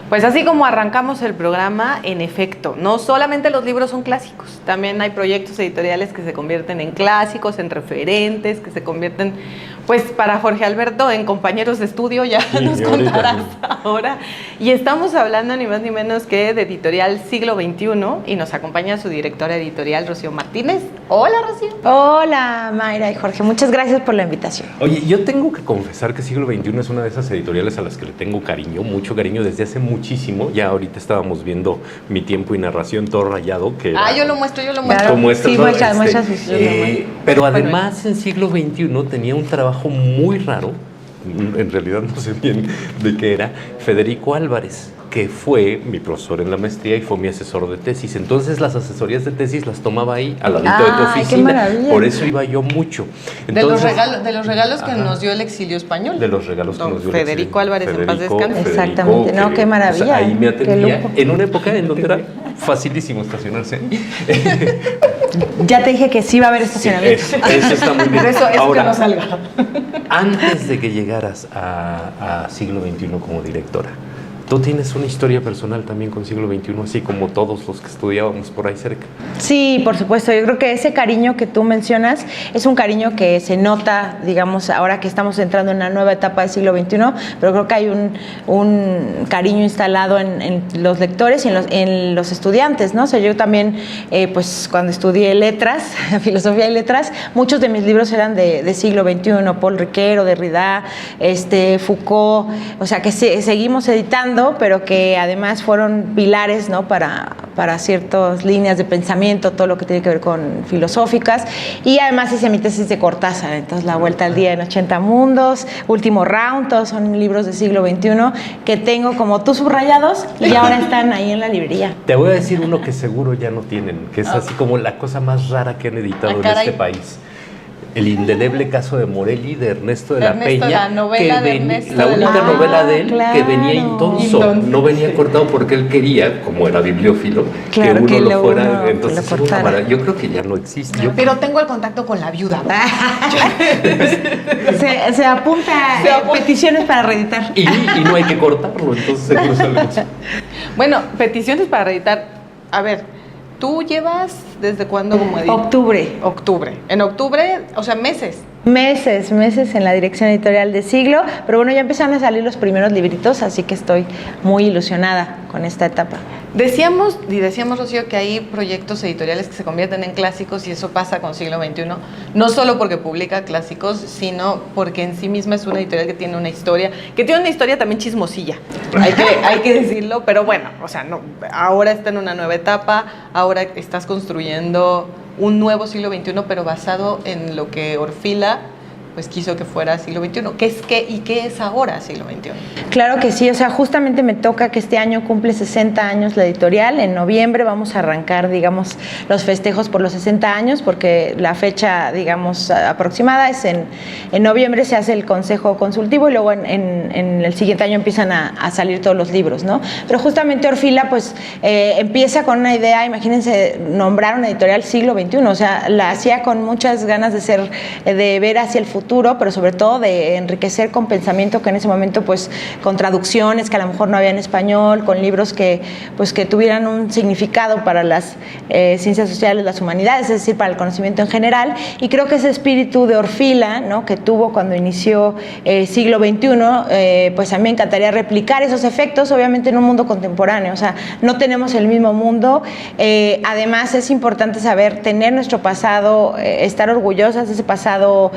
Pues así como arrancamos el programa, en efecto, no solamente los libros son clásicos, también hay proyectos editoriales que se convierten en clásicos, en referentes, que se convierten, pues para Jorge Alberto, en compañeros de estudio, ya sí, nos contarás ahora. Y estamos hablando ni más ni menos que de Editorial Siglo XXI y nos acompaña su directora editorial, Rocío Martínez. Hola, Rocío. Hola, Mayra y Jorge, muchas gracias por la invitación. Oye, yo tengo que confesar que Siglo XXI es una de esas editoriales a las que le tengo cariño, mucho cariño desde hace muchísimo. Ya ahorita estábamos viendo Mi Tiempo y Narración, todo rayado. Que yo lo muestro. Claro. Muestras, sí, ¿no? muestras. Pero además en Siglo XXI tenía un trabajo muy raro, en realidad no sé bien de qué era, Federico Álvarez, que fue mi profesor en la maestría y fue mi asesor de tesis. Entonces las asesorías de tesis las tomaba ahí, al ladito de tu oficina. ¡Qué maravilla! Por eso iba yo mucho. Entonces, de los regalos que nos dio el exilio español. De los regalos que nos dio Federico Álvarez, en paz descanse. Exactamente, no, qué maravilla. O sea, ahí me atendía en una época en donde era facilísimo estacionarse. Ya te dije que sí va a haber estacionamiento. Eso está muy bien. Eso Ahora, que no salga. Antes de que llegaras a Siglo XXI como directora, tú tienes una historia personal también con Siglo XXI, así como todos los que estudiábamos por ahí cerca. Sí, por supuesto. Yo creo que ese cariño que tú mencionas es un cariño que se nota, digamos, ahora que estamos entrando en una nueva etapa del siglo XXI, pero creo que hay un cariño instalado en los lectores y en los estudiantes, ¿no? O sea, yo también, pues cuando estudié letras, filosofía y letras, muchos de mis libros eran de siglo XXI, Paul Ricoeur, Derrida, Foucault, o sea, que seguimos editando, pero que además fueron pilares, ¿no? para ciertas líneas de pensamiento, todo lo que tiene que ver con filosóficas, y además hice mi tesis de Cortázar, entonces La Vuelta al Día en 80 Mundos, Último Round, todos son libros de siglo XXI que tengo como tú subrayados y ahora están ahí en la librería. Te voy a decir uno que seguro ya no tienen, que es así como la cosa más rara que han editado en este país. El indeleble caso de Morelli, de Ernesto de la Peña, la novela de Ernesto la única novela de él, claro, que venía intonso, no venía cortado porque él quería, como era bibliófilo, claro, que uno lo fuera, entonces era una maravilla. Yo creo que ya no existe. Pero tengo el contacto con la viuda. se apunta peticiones para reeditar. Y no hay que cortarlo, entonces seguro sale mucho. Bueno, peticiones para reeditar. A ver, ¿tú llevas desde cuándo como editor? Octubre. En octubre, o sea, meses. Meses en la dirección editorial de Siglo, pero bueno, ya empezaron a salir los primeros libritos, así que estoy muy ilusionada con esta etapa. Decíamos, Rocío, que hay proyectos editoriales que se convierten en clásicos y eso pasa con Siglo XXI, no solo porque publica clásicos, sino porque en sí misma es una editorial que tiene una historia también chismosilla, hay que decirlo, pero bueno, o sea, no, ahora está en una nueva etapa, ahora estás construyendo un nuevo siglo XXI, pero basado en lo que Orfila pues quiso que fuera siglo XXI. ¿Qué es ahora siglo XXI? Claro que sí, o sea, justamente me toca que este año cumple 60 años la editorial. En noviembre vamos a arrancar, digamos, los festejos por los 60 años, porque la fecha, digamos, aproximada es en noviembre se hace el consejo consultivo y luego en el siguiente año empiezan a salir todos los libros, ¿no? Pero justamente Orfila, pues, empieza con una idea, imagínense, nombrar una editorial siglo XXI, o sea, la hacía con muchas ganas de ver hacia el futuro, pero sobre todo de enriquecer con pensamiento que en ese momento, pues, con traducciones que a lo mejor no había en español, con libros que tuvieran un significado para las ciencias sociales, las humanidades, es decir, para el conocimiento en general. Y creo que ese espíritu de Orfila, ¿no?, que tuvo cuando inició siglo XXI, pues a mí me encantaría replicar esos efectos, obviamente en un mundo contemporáneo. O sea, no tenemos el mismo mundo. Además, es importante saber tener nuestro pasado, estar orgullosas de ese pasado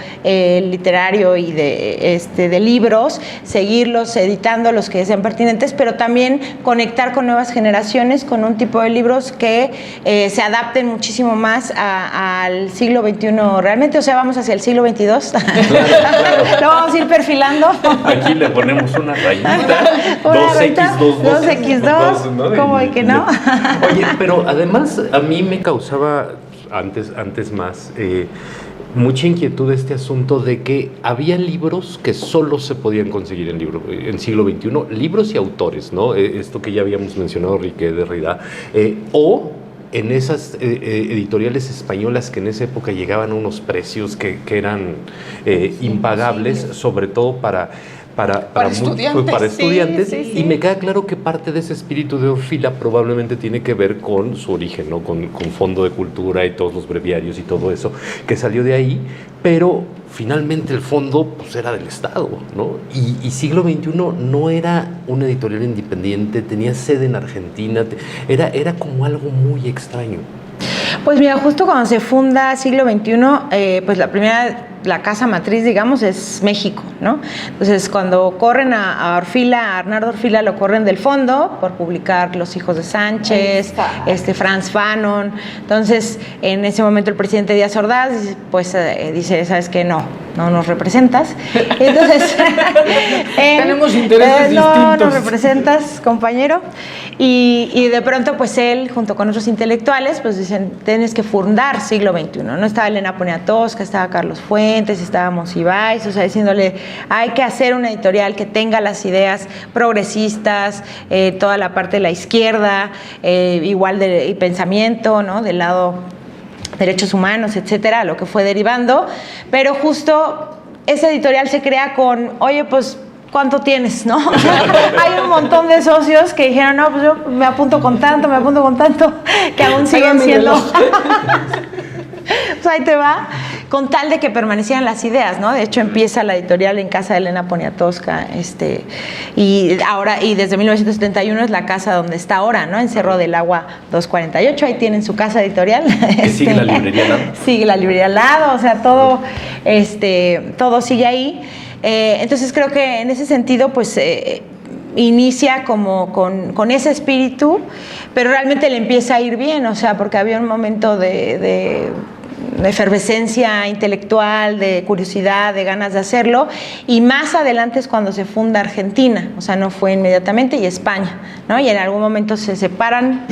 literario y de libros, seguirlos editando los que sean pertinentes, pero también conectar con nuevas generaciones con un tipo de libros que se adapten muchísimo más al siglo XXI realmente, o sea, vamos hacia el siglo XXII. Claro. Lo vamos a ir perfilando. Aquí le ponemos una rayita, 2X2, ¿no? ¿Cómo y que no? Oye, pero además a mí me causaba antes más mucha inquietud este asunto de que había libros que solo se podían conseguir en siglo XXI, libros y autores, ¿no? Esto que ya habíamos mencionado, Riquet, Derrida, o en esas editoriales españolas que en esa época llegaban a unos precios que eran impagables, sobre todo para Para estudiantes. Para estudiantes, sí. y me queda claro que parte de ese espíritu de Orfila probablemente tiene que ver con su origen, ¿no? Con Fondo de Cultura y todos los breviarios y todo eso que salió de ahí, pero finalmente el fondo pues era del Estado, ¿no? Y Siglo XXI no era una editorial independiente, tenía sede en Argentina, era como algo muy extraño. Pues mira, justo cuando se funda Siglo XXI, pues la casa matriz, digamos, es México, ¿no? Entonces, cuando corren a Orfila, a Arnaldo Orfila, lo corren del fondo por publicar Los hijos de Sánchez, Franz Fanon. Entonces, en ese momento el presidente Díaz Ordaz, pues dice, ¿sabes qué? No nos representas. Entonces, tenemos intereses distintos. No nos representas, compañero. Y de pronto, pues él, junto con otros intelectuales, pues dicen, tienes que fundar Siglo XXI. No estaba Elena Poniatowska, estaba Carlos Fuentes, estaba Monsiváis, o sea, diciéndole, hay que hacer una editorial que tenga las ideas progresistas, toda la parte de la izquierda, igual de pensamiento, ¿no? Del lado derechos humanos, etcétera, lo que fue derivando, pero justo esa editorial se crea con, oye, pues, ¿cuánto tienes, no? Hay un montón de socios que dijeron, no, pues yo me apunto con tanto, que aún siguen siendo. Pues ahí te va, con tal de que permanecieran las ideas, ¿no? De hecho, empieza la editorial en casa de Elena Poniatowska, y desde 1971 es la casa donde está ahora, ¿no? En Cerro del Agua 248, ahí tienen su casa editorial. ¿Sigue la librería al lado? Sigue la librería al lado, o sea, todo sigue ahí. Entonces creo que en ese sentido, pues inicia como con ese espíritu, pero realmente le empieza a ir bien, o sea, porque había un momento de efervescencia intelectual, de curiosidad, de ganas de hacerlo, y más adelante es cuando se funda Argentina, o sea, no fue inmediatamente, y España, ¿no? Y en algún momento se separan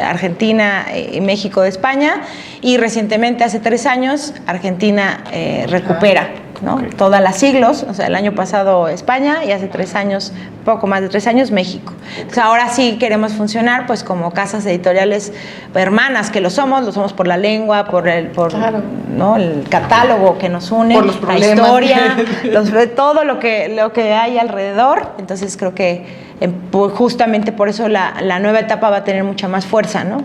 Argentina y México de España, y recientemente, hace 3 años, Argentina recupera, ¿no? Okay. Todas las siglos, o sea, el año pasado España y hace 3 años, poco más de 3 años, México. Entonces, ahora sí queremos funcionar pues como casas editoriales hermanas, que lo somos por la lengua, claro, ¿no? El catálogo que nos une, por los la problemas. Historia, todo lo que hay alrededor. Entonces creo que pues, justamente por eso la nueva etapa va a tener mucha más fuerza, ¿no?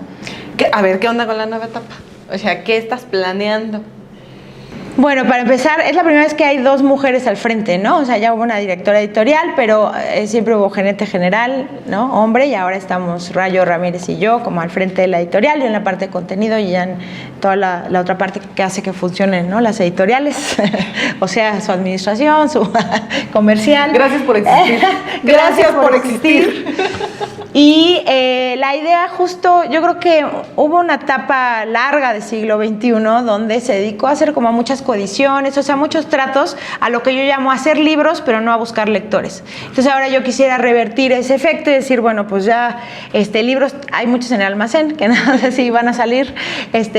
A ver, ¿qué onda con la nueva etapa? O sea, ¿qué estás planeando? Bueno, para empezar, es la primera vez que hay 2 mujeres al frente, ¿no? O sea, ya hubo una directora editorial, pero siempre hubo gerente general, ¿no? Hombre, y ahora estamos Rayo Ramírez y yo como al frente de la editorial, y en la parte de contenido y ya en toda la otra parte que hace que funcionen, ¿no? Las editoriales, o sea, su administración, su comercial. Gracias por existir. Gracias por existir. Y la idea justo, yo creo que hubo una etapa larga de siglo XXI donde se dedicó a hacer como muchas coediciones, o sea, muchos tratos a lo que yo llamo hacer libros, pero no a buscar lectores. Entonces ahora yo quisiera revertir ese efecto y decir, bueno, pues ya libros, hay muchos en el almacén, que no sé si van a salir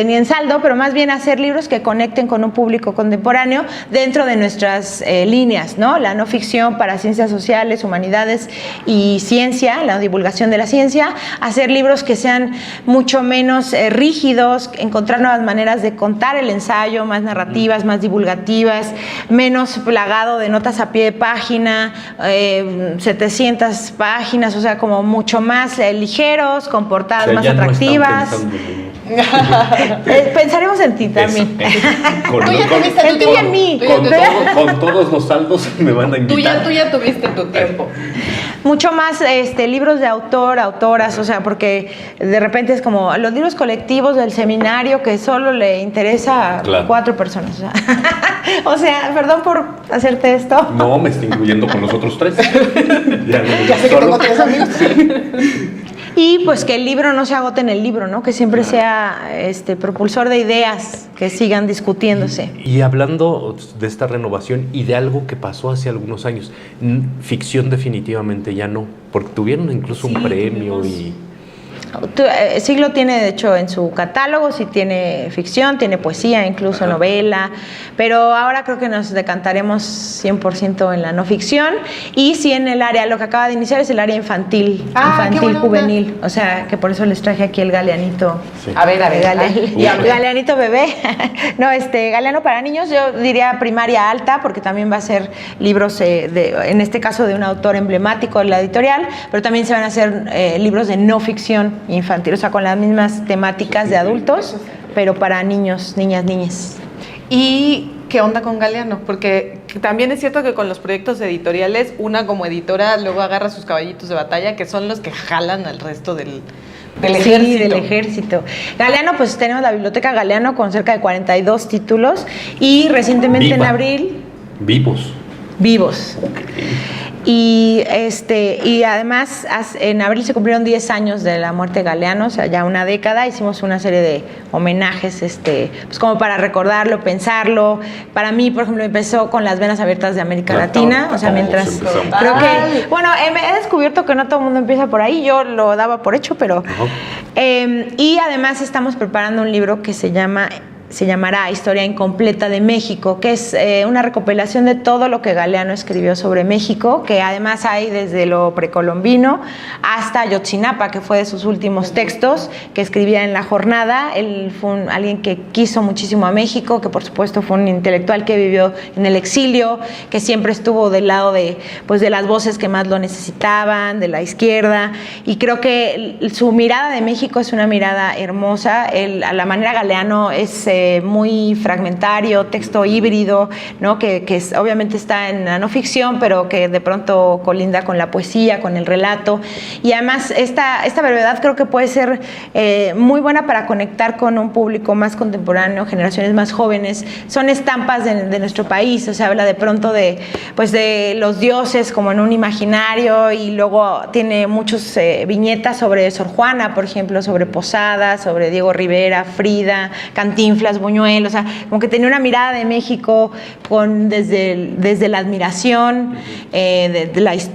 ni en saldo, pero más bien hacer libros que conecten con un público contemporáneo dentro de nuestras líneas, ¿no? La no ficción para ciencias sociales, humanidades y ciencia, la divulgación de la ciencia, hacer libros que sean mucho menos rígidos, encontrar nuevas maneras de contar el ensayo, más narrativas, más divulgativas, menos plagado de notas a pie de página, 700 páginas, o sea, como mucho más ligeros, con portadas más atractivas. Pensaremos en ti también. En ti y en mí. Con todos los saldos me van a invitar. Tú ya tuviste tu tiempo. Mucho más libros de autor, autoras, o sea, porque de repente es como los libros colectivos del seminario que solo le interesa a 4 personas. O sea, perdón por hacerte esto. No, me estoy incluyendo con los otros 3. Ya sé que tengo 3 amigos. Y pues que el libro no se agote en el libro, ¿no? Que siempre sea propulsor de ideas que sigan discutiéndose. Y hablando de esta renovación y de algo que pasó hace algunos años, ficción definitivamente ya no, porque tuvieron incluso un premio y... Siglo tiene, de hecho, en su catálogo, sí tiene ficción, tiene poesía, incluso novela, pero ahora creo que nos decantaremos 100% en la no ficción, y sí en el área, lo que acaba de iniciar es el área infantil, juvenil, o sea, que por eso les traje aquí el Galeanito. Sí. A ver, Galeanito bebé. No, Galeano para niños, yo diría primaria alta, porque también va a ser libros, en este caso de un autor emblemático de la editorial, pero también se van a hacer libros de no ficción infantil, o sea, con las mismas temáticas de adultos, pero para niños, niñas. ¿Y qué onda con Galeano? Porque también es cierto que con los proyectos editoriales, una como editora luego agarra sus caballitos de batalla, que son los que jalan al resto del ejército. Sí, del ejército. Galeano, pues tenemos la biblioteca Galeano con cerca de 42 títulos, y recientemente en abril... Vivos. Y además en abril se cumplieron 10 años de la muerte de Galeano, o sea, ya una década. Hicimos una serie de homenajes, pues como para recordarlo, pensarlo. Para mí, por ejemplo, empezó con Las Venas Abiertas de América Latina, o sea, mientras creo que, bueno, he descubierto que no todo el mundo empieza por ahí, yo lo daba por hecho, pero y además estamos preparando un libro que se llamará Historia Incompleta de México, que es una recopilación de todo lo que Galeano escribió sobre México, que además hay desde lo precolombino hasta Ayotzinapa, que fue de sus últimos textos que escribía en La Jornada. Él fue alguien que quiso muchísimo a México, que por supuesto fue un intelectual que vivió en el exilio, que siempre estuvo del lado de las voces que más lo necesitaban, de la izquierda, y creo que su mirada de México es una mirada hermosa. A la manera Galeano es muy fragmentario, texto híbrido, ¿no? que obviamente está en la no ficción, pero que de pronto colinda con la poesía, con el relato, y además esta brevedad creo que puede ser muy buena para conectar con un público más contemporáneo, generaciones más jóvenes. Son estampas de nuestro país, o sea, habla de pronto de los dioses como en un imaginario, y luego tiene muchas viñetas sobre Sor Juana, por ejemplo, sobre Posada, sobre Diego Rivera, Frida, Cantinflas, Buñuel, o sea, como que tenía una mirada de México desde la admiración,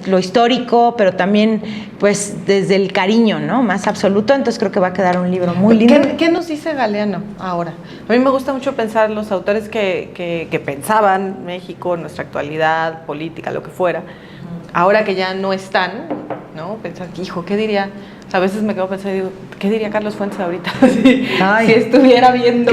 lo histórico, pero también pues desde el cariño, ¿no? Más absoluto. Entonces creo que va a quedar un libro muy lindo. ¿Qué nos dice Galeano ahora? A mí me gusta mucho pensar los autores que pensaban México, nuestra actualidad, política, lo que fuera, ahora que ya no están, ¿no? Pensar, hijo, ¿qué diría? O sea, a veces me quedo pensando y digo, ¿qué diría Carlos Fuentes ahorita? si estuviera viendo,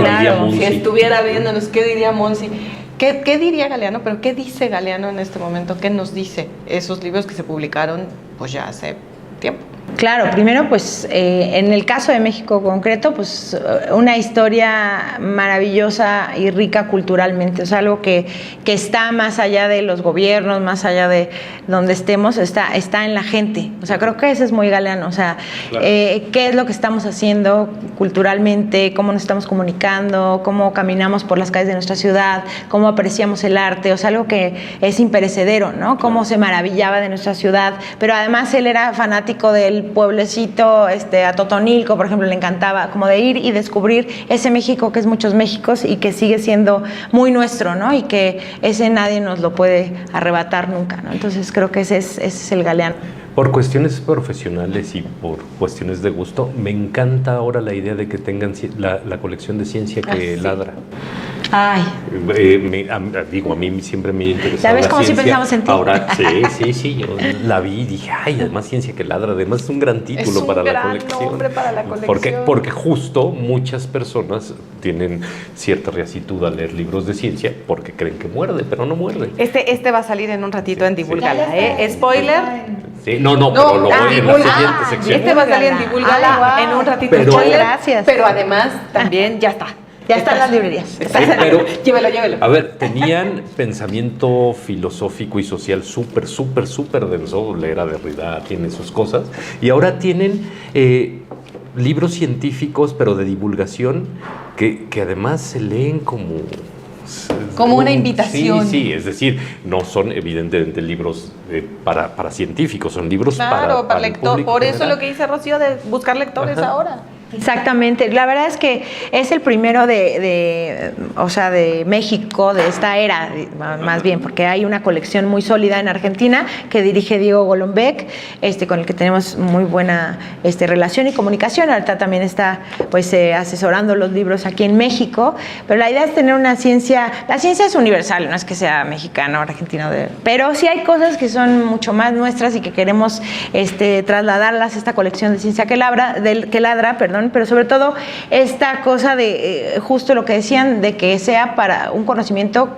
si estuviera viéndonos, ¿qué diría Monsi? ¿Qué diría Galeano? Pero ¿qué dice Galeano en este momento? ¿Qué nos dice esos libros que se publicaron pues ya hace tiempo? Claro, primero pues en el caso de México concreto, pues una historia maravillosa y rica culturalmente, o sea, algo que está más allá de los gobiernos, más allá de donde estemos, está en la gente. O sea, creo que eso es muy Galeano, o sea, claro. ¿Qué es lo que estamos haciendo culturalmente? ¿Cómo nos estamos comunicando? ¿Cómo caminamos por las calles de nuestra ciudad? ¿Cómo apreciamos el arte? O sea, algo que es imperecedero, ¿no? Cómo se maravillaba de nuestra ciudad, pero además él era fanático del pueblecito, a Totonilco, por ejemplo, le encantaba como de ir y descubrir ese México que es muchos Méxicos y que sigue siendo muy nuestro, ¿no? Y que ese nadie nos lo puede arrebatar nunca, ¿no? Entonces creo que ese es el Galeano. Por cuestiones profesionales y por cuestiones de gusto, me encanta ahora la idea de que tengan la colección de Ciencia que ladra. Ay. A mí siempre me interesaba. ¿Ya ves cómo sí pensamos en ti? Ahora, sí, yo la vi y dije, ay, además Ciencia que ladra, además es un gran título para la colección. Es un gran nombre para la colección. Porque justo muchas personas tienen cierta reacitud a leer libros de ciencia porque creen que muerde, pero no muerde. Este va a salir en un ratito en Divulgala, ¿eh? Spoiler. Sí, no, pero lo voy en la siguiente sección. Este va a salir en Divulgala en un ratito. Pero, gracias. Pero además también ya está. Ya están las librerías. Sí, pero, llévelo. A ver, tenían pensamiento filosófico y social súper denso. Leer a Derrida tiene sus cosas. Y ahora tienen libros científicos, pero de divulgación, que además se leen como una invitación. Sí, es decir, no son evidentemente libros para científicos, son libros para lector. Por eso lo que dice Rocío de buscar lectores ahora. Exactamente, la verdad es que es el primero de México, de esta era, más bien, porque hay una colección muy sólida en Argentina que dirige Diego Golombek, con el que tenemos muy buena relación y comunicación. Ahorita también está pues asesorando los libros aquí en México, pero la idea es tener una ciencia, la ciencia es universal, no es que sea mexicano o argentino, pero sí hay cosas que son mucho más nuestras y que queremos trasladarlas a esta colección de ciencia que ladra, pero sobre todo esta cosa de justo lo que decían, de que sea para un conocimiento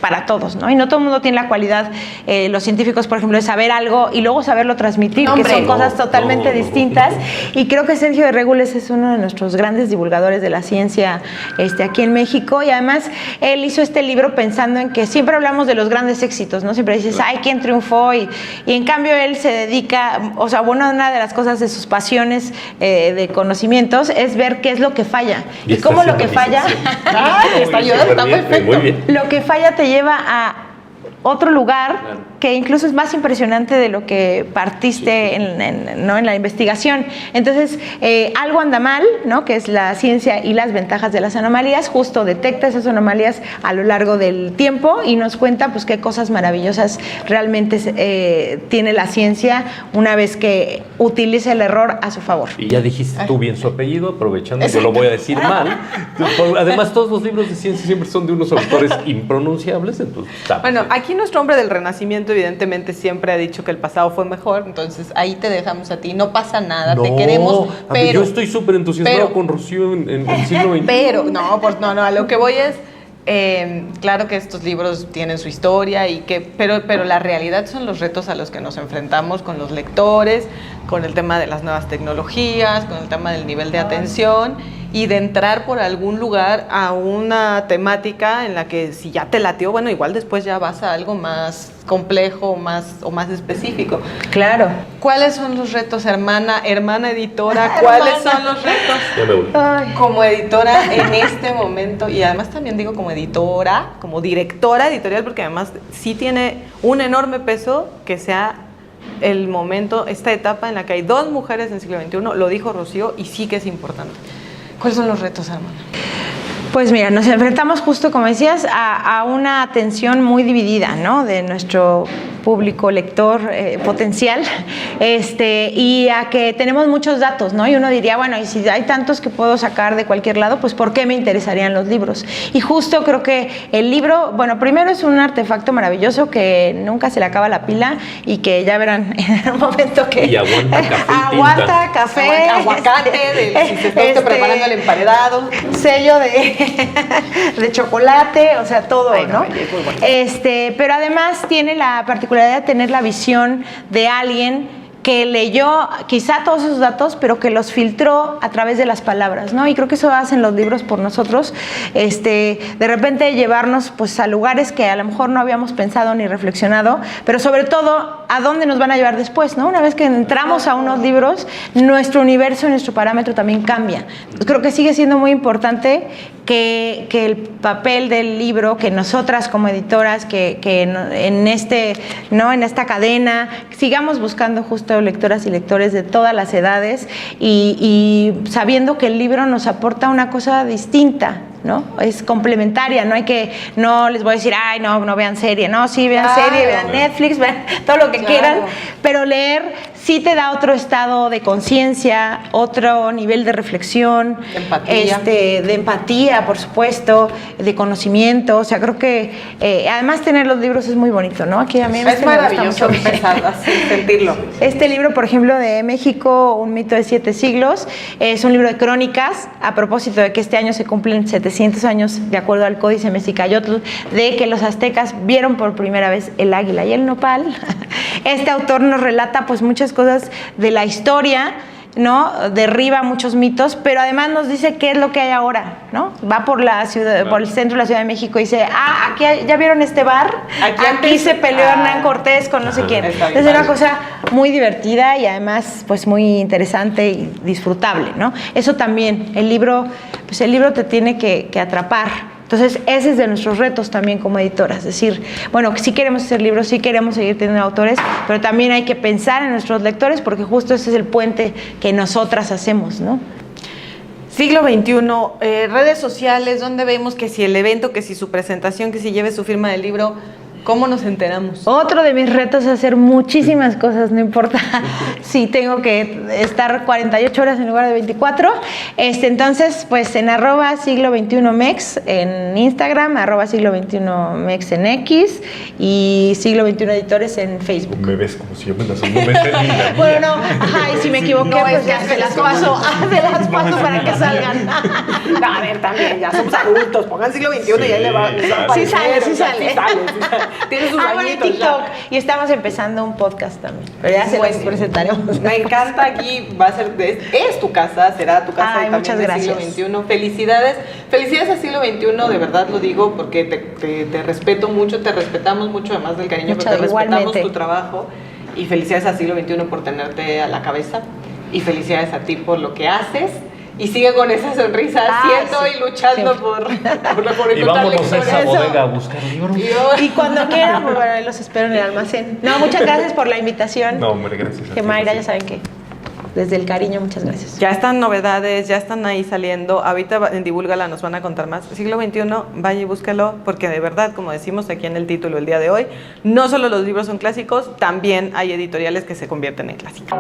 para todos, ¿no? Y no todo el mundo tiene la cualidad, los científicos, por ejemplo, de saber algo y luego saberlo transmitir, que son cosas totalmente distintas. Y creo que Sergio de Régules es uno de nuestros grandes divulgadores de la ciencia aquí en México. Y además, él hizo este libro pensando en que siempre hablamos de los grandes éxitos, ¿no? Siempre dices, ay, ¿quién triunfó? Y en cambio, él se dedica, una de las cosas de sus pasiones de conocimientos es ver qué es lo que falla. Y cómo lo que falla... está ayudando, está perfecto. Muy bien. Lo que falla te lleva a otro lugar que incluso es más impresionante de lo que partiste en la investigación. Entonces, algo anda mal, ¿no? Que es la ciencia y las ventajas de las anomalías, justo detecta esas anomalías a lo largo del tiempo y nos cuenta pues qué cosas maravillosas realmente tiene la ciencia una vez que utiliza el error a su favor. Y ya dijiste tú bien su apellido, aprovechando que lo voy a decir mal. Además, todos los libros de ciencia siempre son de unos autores impronunciables, entonces... Bueno, aquí nuestro hombre del Renacimiento evidentemente siempre ha dicho que el pasado fue mejor, entonces ahí te dejamos a ti, no pasa nada, te queremos, pero... Yo estoy súper entusiasmado con Rocío en el siglo XXI. Pero, a lo que voy es, claro que estos libros tienen su historia, pero la realidad son los retos a los que nos enfrentamos con los lectores, con el tema de las nuevas tecnologías, con el tema del nivel de atención y de entrar por algún lugar a una temática en la que si ya te latió, bueno, igual después ya vas a algo más complejo o más específico. Claro. ¿Cuáles son los retos, hermana editora? ¿Cuáles son los retos? Ya me voy. Como editora en este momento, y además también digo como editora, como directora editorial, porque además sí tiene un enorme peso que sea el momento, esta etapa en la que hay dos mujeres en el siglo XXI, lo dijo Rocío, y sí que es importante. ¿Cuáles son los retos, hermana? Pues mira, nos enfrentamos justo, como decías, a una atención muy dividida, ¿no? De nuestro público lector potencial, y a que tenemos muchos datos, ¿no? Y uno diría, bueno, y si hay tantos que puedo sacar de cualquier lado, pues ¿por qué me interesarían los libros? Y justo creo que el libro, bueno, primero es un artefacto maravilloso que nunca se le acaba la pila y que ya verán en un momento que... Y aguanta café. Aguanta café. Aguacate, si se está preparando el emparedado. Sello de chocolate, o sea, todo, ¿no? Pero además tiene la particularidad de tener la visión de alguien que leyó quizá todos esos datos, pero que los filtró a través de las palabras, ¿no? Y creo que eso hacen los libros por nosotros, de repente llevarnos pues a lugares que a lo mejor no habíamos pensado ni reflexionado, pero sobre todo a dónde nos van a llevar después, ¿no? Una vez que entramos a unos libros, nuestro universo, nuestro parámetro también cambia. Creo que sigue siendo muy importante que el papel del libro, que nosotras como editoras, que en esta cadena sigamos buscando justo lectoras y lectores de todas las edades y sabiendo que el libro nos aporta una cosa distinta, ¿no? Es complementaria, no les voy a decir, ay, no vean serie, no, sí, vean serie, vean Netflix, vean todo lo que quieran, pero leer sí te da otro estado de conciencia, otro nivel de reflexión, de empatía, por supuesto, de conocimiento. O sea, creo que además tener los libros es muy bonito, ¿no? Aquí a mí es maravilloso empezar así, sentirlo. Este libro, por ejemplo, de México, Un mito de 7 siglos, es un libro de crónicas, a propósito de que este año se cumplen 700 años, de acuerdo al Códice Mexicayotl, de que los aztecas vieron por primera vez el águila y el nopal. Este autor nos relata pues muchas cosas de la historia, ¿no? Derriba muchos mitos, pero además nos dice qué es lo que hay ahora, ¿no? Va por la ciudad, por el centro de la Ciudad de México y dice, aquí ¿ya vieron este bar? Aquí se peleó Hernán Cortés con no sé quién. Es una cosa muy divertida y además pues muy interesante y disfrutable, ¿no? Eso también, el libro te tiene que atrapar. Entonces, ese es de nuestros retos también como editoras, es decir, bueno, sí queremos hacer libros, sí queremos seguir teniendo autores, pero también hay que pensar en nuestros lectores porque justo ese es el puente que nosotras hacemos, ¿no? Siglo XXI, redes sociales, donde vemos que si el evento, que si su presentación, que si lleve su firma del libro, ¿cómo nos enteramos? Otro de mis retos es hacer muchísimas cosas, no importa si tengo que estar 48 horas en lugar de 24. Entonces, pues en @siglo XXI-mex en Instagram, @siglo XXI-mex en X y siglo XXI Editores en Facebook. Me ves como si yo me las ando metiendo en la mía. Bueno, no, ajá, y si me equivoqué, No, pues es ya que se las somos- paso, se las paso para que salgan. No, a ver, también, ya somos adultos, pongan siglo XXI y ahí les va a Sí aparecer, sale, sí o sea, sale. sí sale. Tiene sus Bueno, y añitos TikTok. ya. Y estamos empezando un podcast también. Pero ya se los Bueno, presentaremos. Me encanta aquí, va a ser, es tu casa, será tu casa Ay, y también muchas de gracias. siglo XXI. Felicidades, felicidades a siglo XXI, de verdad lo digo porque te respeto mucho, te respetamos mucho, además del cariño, Muchas, pero te respetamos igualmente. tu trabajo y felicidades a siglo XXI por tenerte a la cabeza y felicidades a ti por lo que haces. Y sigue con esa sonrisa, haciendo sí, y luchando sí. por Y encontrar vámonos a esa lectores. bodega a buscar libros. Y cuando quieran, pues bueno, ahí los espero en el almacén. No, muchas gracias por la invitación. No, hombre, gracias a ti, Mayra, Rocío. ya saben que desde el cariño, muchas gracias. Ya están novedades, ya están ahí saliendo. Ahorita en Divúlgala nos van a contar más. Siglo XXI, vaya y búscalo, porque de verdad, como decimos aquí en el título el día de hoy, no solo los libros son clásicos, también hay editoriales que se convierten en clásicos.